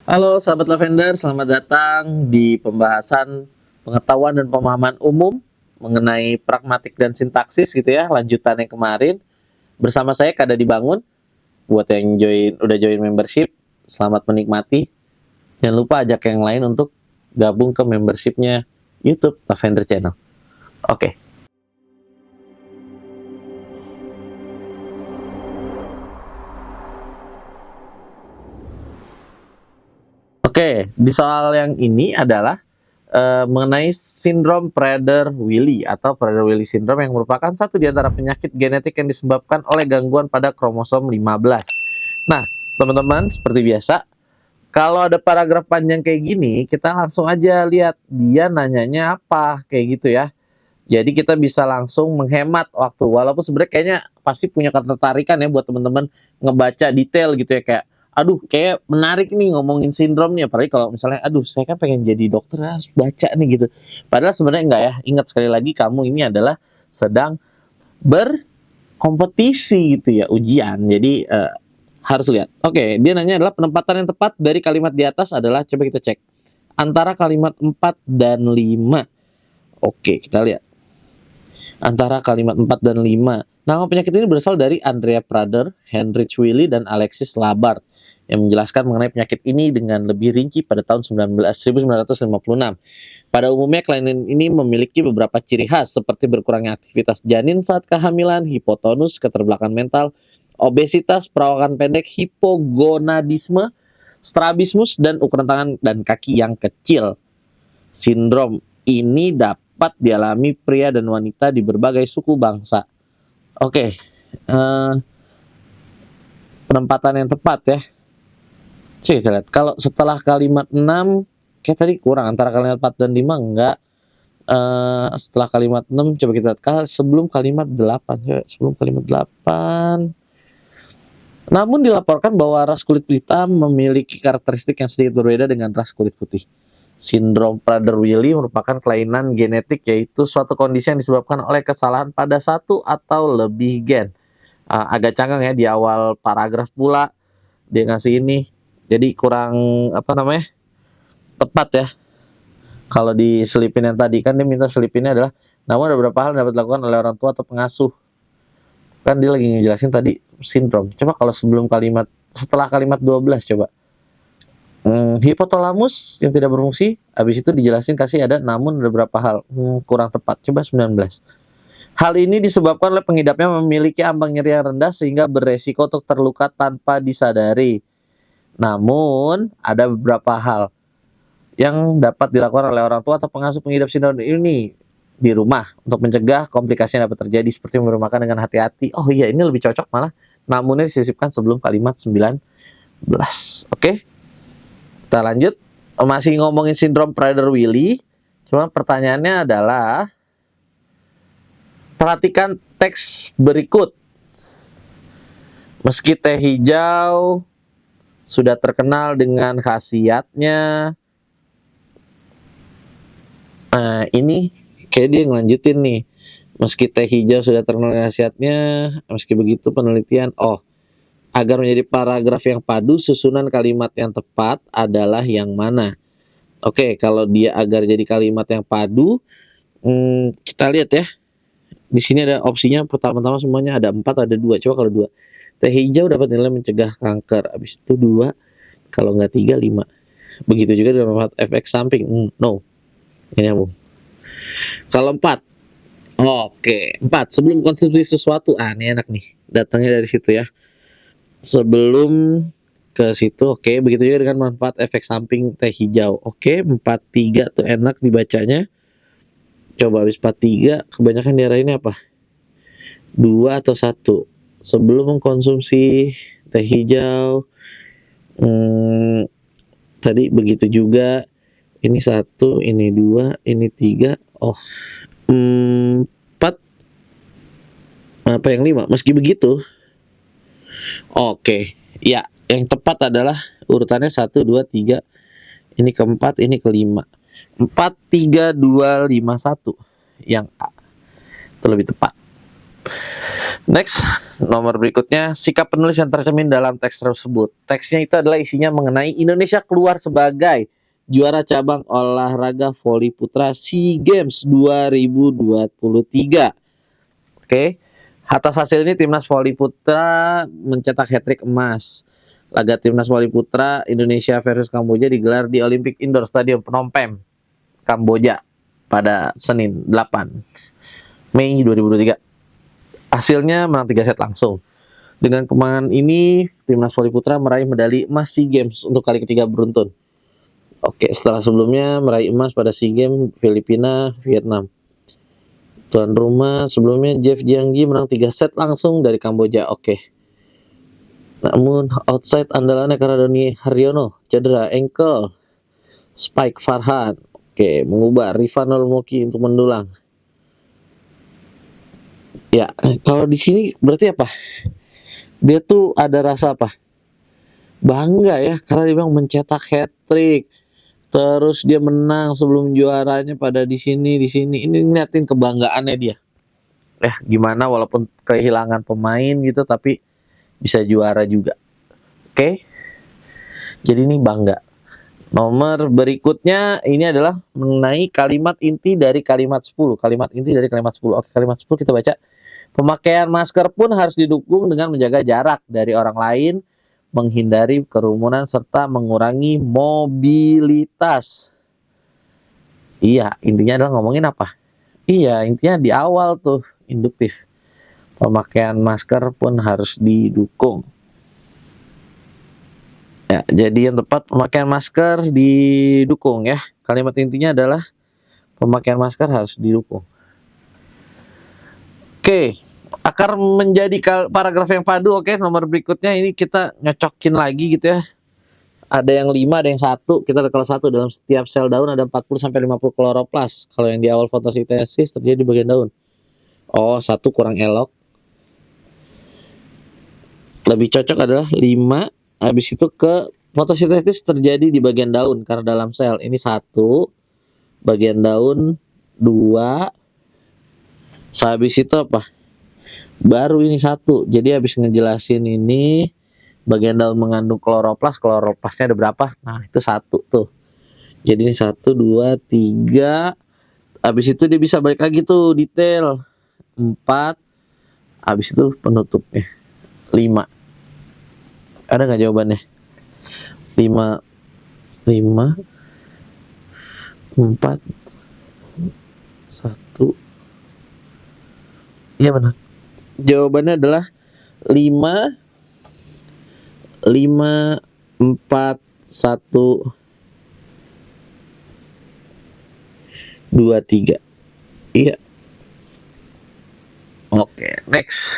Halo sahabat Lavender, selamat datang di pembahasan pengetahuan dan pemahaman umum mengenai pragmatik dan sintaksis gitu ya, lanjutannya kemarin. Bersama saya Kada Dibangun. Buat yang udah join membership, selamat menikmati. Jangan lupa ajak yang lain untuk gabung ke membershipnya YouTube Lavender Channel. Oke. Oke, di soal yang ini adalah mengenai sindrom Prader-Willi atau Prader-Willi syndrome yang merupakan satu di antara penyakit genetik yang disebabkan oleh gangguan pada kromosom 15. Nah, teman-teman, seperti biasa, kalau ada paragraf panjang kayak gini, kita langsung aja lihat dia nanyanya apa, kayak gitu ya. Jadi kita bisa langsung menghemat waktu, walaupun sebenarnya kayaknya pasti punya ketertarikan ya buat teman-teman ngebaca detail gitu ya, kayak aduh kayak menarik nih ngomongin sindrom nih, apalagi kalau misalnya aduh saya kan pengen jadi dokter harus baca nih gitu. Padahal sebenarnya enggak ya, ingat sekali lagi kamu ini adalah sedang berkompetisi gitu ya, ujian. Jadi harus lihat. Oke, dia nanya adalah penempatan yang tepat dari kalimat di atas adalah, coba kita cek, antara kalimat 4 dan 5. Oke, kita lihat antara kalimat 4 dan 5. Nama penyakit ini berasal dari Andrea Prader, Heinrich Willi, dan Alexis Labart yang menjelaskan mengenai penyakit ini dengan lebih rinci pada tahun 1956. Pada umumnya kelainan ini memiliki beberapa ciri khas seperti berkurangnya aktivitas janin saat kehamilan, hipotonus, keterbelakangan mental, obesitas, perawakan pendek, hipogonadisme, strabismus, dan ukuran tangan dan kaki yang kecil. Sindrom ini dapat dialami pria dan wanita di berbagai suku bangsa. Oke, penempatan yang tepat ya. Coba kita lihat. Kalau setelah kalimat 6, kayak tadi kurang. Antara kalimat 4 dan 5 enggak. Setelah kalimat 6, coba kita lihat. Sebelum kalimat 8. Coba, sebelum kalimat 8. Namun dilaporkan bahwa ras kulit hitam memiliki karakteristik yang sedikit berbeda dengan ras kulit putih. Sindrom Prader-Willi merupakan kelainan genetik, yaitu suatu kondisi yang disebabkan oleh kesalahan pada satu atau lebih gen. Agak canggung ya di awal paragraf pula dia ngasih ini, jadi kurang tepat ya. Kalau diselipin yang tadi kan dia minta selipinnya adalah, namun ada beberapa hal yang dapat dilakukan oleh orang tua atau pengasuh. Kan dia lagi ngejelasin tadi sindrom. Coba kalau setelah kalimat 12 coba. Hipotalamus yang tidak berfungsi, habis itu dijelasin kasih ada namun ada beberapa hal kurang tepat. Coba 19. Hal ini disebabkan oleh pengidapnya memiliki ambang nyeri yang rendah sehingga beresiko untuk terluka tanpa disadari. Namun ada beberapa hal yang dapat dilakukan oleh orang tua atau pengasuh pengidap sindrom ini di rumah untuk mencegah komplikasi yang dapat terjadi, seperti memberi makan dengan hati-hati. Oh iya, ini lebih cocok malah namunnya disisipkan sebelum kalimat 19. Oke. Kita lanjut, masih ngomongin sindrom Prader-Willi. Cuma pertanyaannya adalah, perhatikan teks berikut. Meski teh hijau sudah terkenal dengan khasiatnya, ini kayak dia ngelanjutin nih. Meski teh hijau sudah terkenal dengan khasiatnya, meski begitu penelitian, agar menjadi paragraf yang padu, susunan kalimat yang tepat adalah yang mana? Oke, kalau dia agar jadi kalimat yang padu, kita lihat ya. Di sini ada opsinya, pertama-tama semuanya ada 4, ada 2. Coba kalau 2. Teh hijau dapat nilai mencegah kanker. Habis itu 2. Kalau nggak 3, 5. Begitu juga dengan manfaat efek samping. No. Ini nyambung. Kalau 4. Oke, 4. Sebelum konsumsi sesuatu. Ini enak nih. Datangnya dari situ ya. Sebelum ke situ, oke. Begitu juga dengan manfaat efek samping teh hijau. Oke, 43 tuh enak dibacanya. Coba habis 43, kebanyakan diarahinnya apa? 2 atau 1. Sebelum mengkonsumsi teh hijau. Tadi begitu juga. Ini 1, ini 2, ini 3. 4. Apa yang 5? Meski begitu. Oke, ya, yang tepat adalah urutannya 1, 2, 3. Ini keempat, ini kelima. 4, 3, 2, 5, 1. Yang A. Itu lebih tepat. Next, nomor berikutnya, sikap penulis yang tercermin dalam teks tersebut. Teksnya itu adalah isinya mengenai Indonesia keluar sebagai juara cabang olahraga voli putra SEA Games 2023. Oke. Atas hasil ini timnas voli putra mencetak hat-trick emas. Laga timnas voli putra Indonesia versus Kamboja digelar di Olympic Indoor Stadium Phnom Penh, Kamboja pada Senin 8 Mei 2023. Hasilnya menang 3 set langsung. Dengan kemenangan ini, timnas voli putra meraih medali emas SEA Games untuk kali ketiga beruntun. Oke, setelah sebelumnya meraih emas pada SEA Games Filipina, Vietnam. Tuan rumah sebelumnya Jeff Jiangji menang 3 set langsung dari Kamboja. Oke. Namun outside andalannya karena Doni Haryono cedera ankle. Spike Farhan, oke, mengubah Rifanol Moki untuk mendulang. Ya, kalau di sini berarti apa? Dia tuh ada rasa apa? Bangga ya, karena dia bilang mencetak hat-trick. Terus dia menang sebelum juaranya pada di sini. Ini ngeliatin kebanggaannya dia. Gimana walaupun kehilangan pemain gitu tapi bisa juara juga. Oke. Jadi ini bangga. Nomor berikutnya ini adalah mengenai kalimat inti dari kalimat 10. Kalimat inti dari kalimat 10. Oke, kalimat 10 kita baca. Pemakaian masker pun harus didukung dengan menjaga jarak dari orang lain, menghindari kerumunan, serta mengurangi mobilitas. Iya, intinya adalah ngomongin apa? Iya, intinya di awal tuh, induktif. Pemakaian masker pun harus didukung. Ya, jadi yang tepat pemakaian masker didukung ya. Kalimat intinya adalah pemakaian masker harus didukung. Oke, akar menjadi paragraf yang padu. Oke, nomor berikutnya ini kita nyocokin lagi gitu ya. Ada yang 5, ada yang 1. Kita lihat kalau 1, dalam setiap sel daun ada 40-50 kloroplas. Kalau yang di awal fotosintesis terjadi di bagian daun. Oh, 1 kurang elok. Lebih cocok adalah 5. Habis itu ke fotosintesis terjadi di bagian daun karena dalam sel. Ini 1, bagian daun 2. Habis itu apa? Baru ini 1. Jadi habis ngejelasin ini bagian daun mengandung kloroplas. Kloroplasnya ada berapa? Nah, itu 1 tuh. Jadi ini 1, 2, 3. Habis itu dia bisa balik lagi tuh detail. 4. Habis itu penutupnya 5. Ada nggak jawabannya? 5, 4, 1. Iya benar. Jawabannya adalah 5, 4, 1, 2, 3. Iya. Oke, next.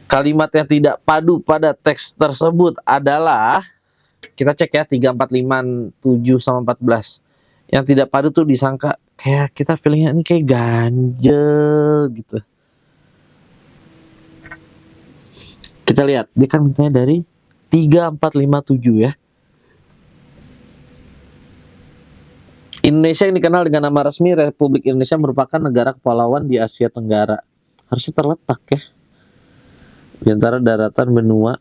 Kalimat yang tidak padu pada teks tersebut adalah, kita cek ya, 3, 4, 5, 7 sama 14. Yang tidak padu tuh disangka kayak kita feelingnya ini kayak ganjel gitu. Kita lihat, dia kan mintanya dari 3, 4, 5, 7 ya. Indonesia yang dikenal dengan nama resmi Republik Indonesia merupakan negara kepulauan di Asia Tenggara. Harusnya terletak ya di antara daratan benua.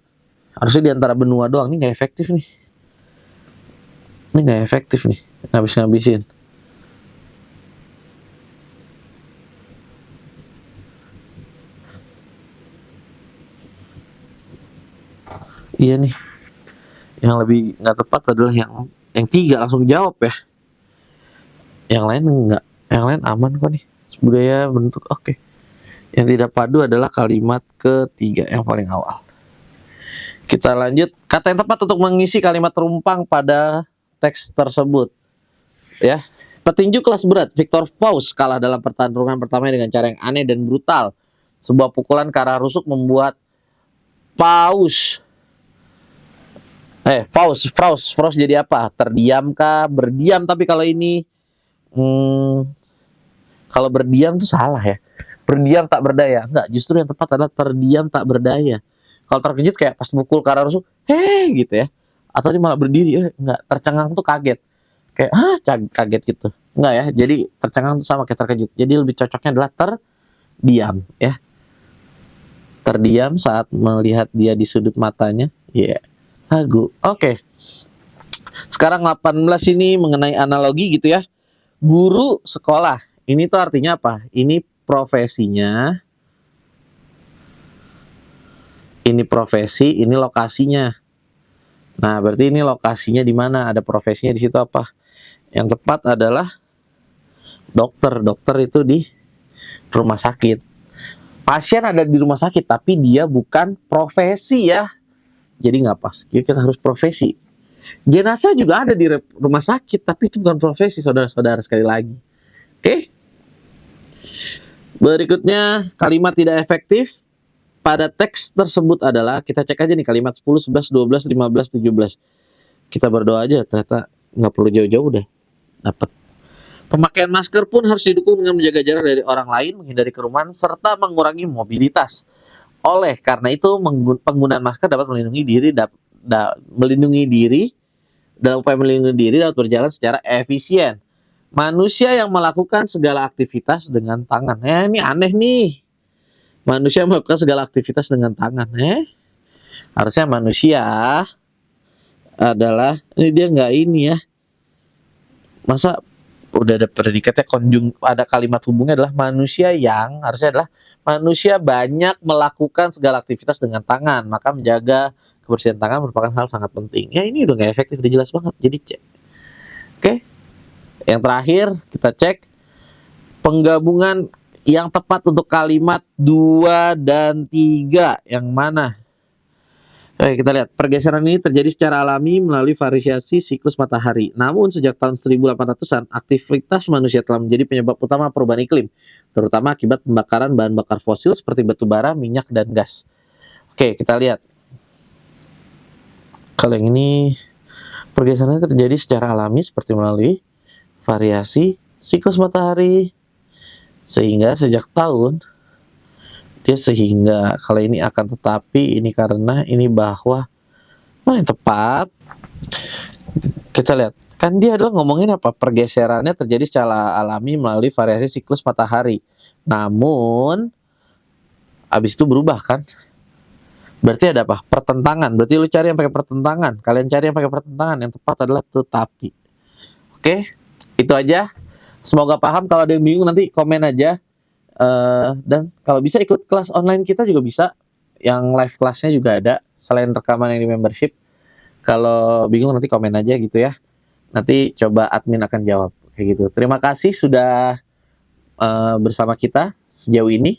Harusnya di antara benua doang. Ini nggak efektif nih. Ngabis-ngabisin. Iya nih. Yang lebih nggak tepat adalah yang 3 langsung jawab ya. Yang lain enggak. Yang lain aman kok nih. Budaya bentuk oke. Yang tidak padu adalah kalimat ketiga yang paling awal. Kita lanjut. Kata yang tepat untuk mengisi kalimat terumpang pada teks tersebut. Ya. Petinju kelas berat Victor Faust kalah dalam pertarungan pertama dengan cara yang aneh dan brutal. Sebuah pukulan ke arah rusuk membuat Faust jadi apa? Terdiam kah? Berdiam. Tapi kalau ini kalau berdiam tuh salah ya. Berdiam tak berdaya. Enggak, justru yang tepat adalah terdiam tak berdaya. Kalau terkejut kayak pas pukul ke arah rusuk, gitu ya. Atau dia malah berdiri, enggak, tercengang tuh kaget. Kayak kaget gitu. Enggak ya. Jadi tercengang tuh sama kayak terkejut. Jadi lebih cocoknya adalah diam ya. Terdiam saat melihat dia di sudut matanya. Ya, yeah. Lagu. Oke. Sekarang 18 ini mengenai analogi gitu ya. Guru sekolah. Ini tuh artinya apa? Ini profesinya. Ini profesi, ini lokasinya. Nah, berarti ini lokasinya di mana? Ada profesinya di situ apa? Yang tepat adalah dokter. Dokter itu di rumah sakit. Pasien ada di rumah sakit, tapi dia bukan profesi ya. Jadi nggak pas. Kita harus profesi. Jenazah juga ada di rumah sakit, tapi itu bukan profesi, saudara-saudara sekali lagi. Oke? Berikutnya, kalimat tidak efektif pada teks tersebut adalah, kita cek aja nih kalimat 10, 11, 12, 15, 17. Kita berdoa aja, ternyata nggak perlu jauh-jauh udah dapat. Pemakaian masker pun harus didukung dengan menjaga jarak dari orang lain, menghindari kerumunan, serta mengurangi mobilitas. Oleh karena itu, penggunaan masker dapat melindungi diri, dalam upaya melindungi diri dapat berjalan secara efisien. Manusia yang melakukan segala aktivitas dengan tangan. Ini aneh nih. Manusia melakukan segala aktivitas dengan tangan. Harusnya manusia adalah, ini dia nggak ini ya. Masa udah ada predikatnya, ada kalimat hubungnya adalah manusia yang, harusnya adalah manusia banyak melakukan segala aktivitas dengan tangan, maka menjaga kebersihan tangan merupakan hal sangat penting. Ya ini udah gak efektif, udah jelas banget, jadi cek. Oke, yang terakhir kita cek penggabungan yang tepat untuk kalimat 2 dan 3 yang mana? Oke, kita lihat. Pergeseran ini terjadi secara alami melalui variasi siklus matahari. Namun sejak tahun 1800-an, aktivitas manusia telah menjadi penyebab utama perubahan iklim, terutama akibat pembakaran bahan bakar fosil seperti batu bara, minyak, dan gas. Oke, kita lihat. Kalau yang ini, pergeseran ini terjadi secara alami seperti melalui variasi siklus matahari. Sehingga sejak tahun, sehingga kalau ini akan tetapi, ini karena, ini bahwa. Mana yang tepat? Kita lihat, kan dia adalah ngomongin apa? Pergeserannya terjadi secara alami melalui variasi siklus matahari. Namun habis itu berubah kan? Berarti ada apa? Pertentangan. Berarti lu cari yang pakai pertentangan. Kalian cari yang pakai pertentangan. Yang tepat adalah tetapi. Oke, itu aja. Semoga paham. Kalau ada yang bingung nanti komen aja. Dan kalau bisa ikut kelas online kita juga bisa, yang live kelasnya juga ada selain rekaman yang di membership. Kalau bingung nanti komen aja gitu ya, nanti coba admin akan jawab kayak gitu. Terima kasih sudah bersama kita sejauh ini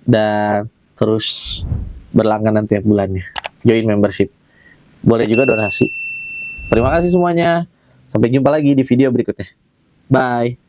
dan terus berlangganan tiap bulannya, join membership, boleh juga donasi. Terima kasih semuanya, sampai jumpa lagi di video berikutnya, bye.